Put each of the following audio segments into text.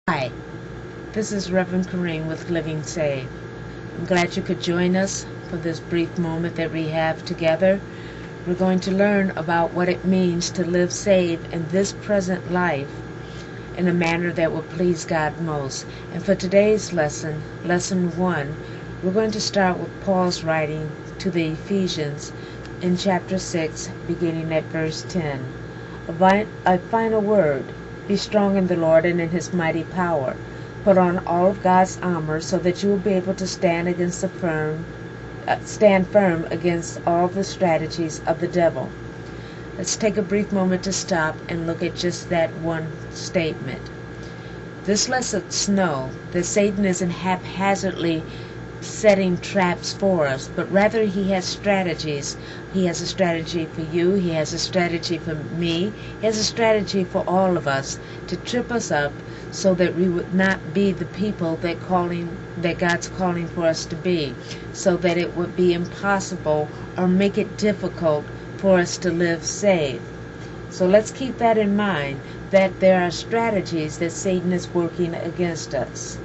Hi, this is Reverend Kerrene with Living Saved. I'm glad you could join us for this brief moment that we have together. We're going to learn about what it means to live saved in this present life in a manner that will please God most. And for today's lesson, Lesson 1, we're going to start with Paul's writing to the Ephesians in chapter 6, beginning at verse 10. A final word. Be strong in the Lord and in his mighty power. Put on all of God's armor so that you will be able to stand firm against all the strategies of the devil. Let's take a brief moment to stop and look at just that one statement. This lets us know that Satan isn't haphazardly setting traps for us, but rather he has strategies. He has a strategy for you, he has a strategy for me, he has a strategy for all of us to trip us up so that we would not be the people that God's calling for us to be, so that it would be impossible or make it difficult for us to live saved. So let's keep that in mind, that there are strategies that Satan is working against us.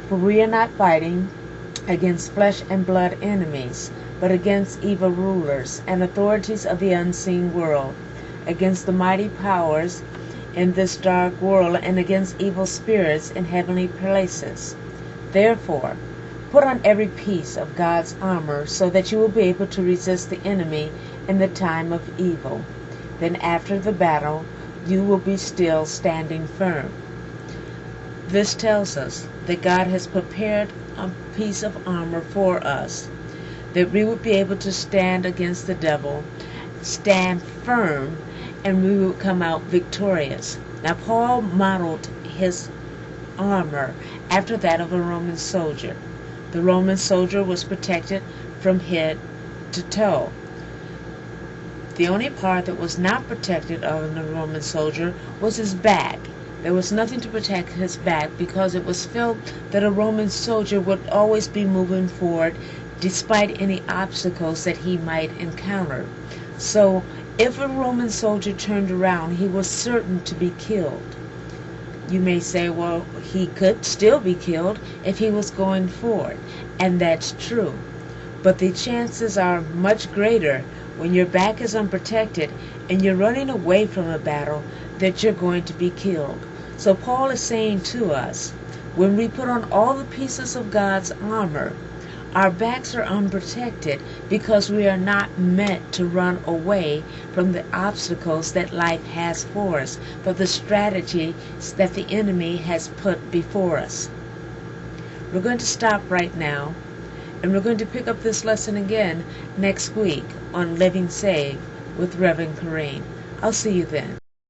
For we are not fighting against flesh and blood enemies, but against evil rulers and authorities of the unseen world, against the mighty powers in this dark world, and against evil spirits in heavenly places. Therefore, put on every piece of God's armor so that you will be able to resist the enemy in the time of evil. Then after the battle, you will be still standing firm. This tells us that God has prepared a piece of armor for us, that we would be able to stand against the devil, stand firm, and we would come out victorious. Now, Paul modeled his armor after that of a Roman soldier. The Roman soldier was protected from head to toe. The only part that was not protected of the Roman soldier was his back. There was nothing to protect his back because it was felt that a Roman soldier would always be moving forward despite any obstacles that he might encounter. So if a Roman soldier turned around, he was certain to be killed. You may say, well, he could still be killed if he was going forward, and that's true. But the chances are much greater when your back is unprotected and you're running away from a battle that you're going to be killed. So Paul is saying to us, when we put on all the pieces of God's armor, our backs are unprotected because we are not meant to run away from the obstacles that life has for us, but the strategies that the enemy has put before us. We're going to stop right now, and we're going to pick up this lesson again next week on Living Saved with Reverend Kerrene. I'll see you then.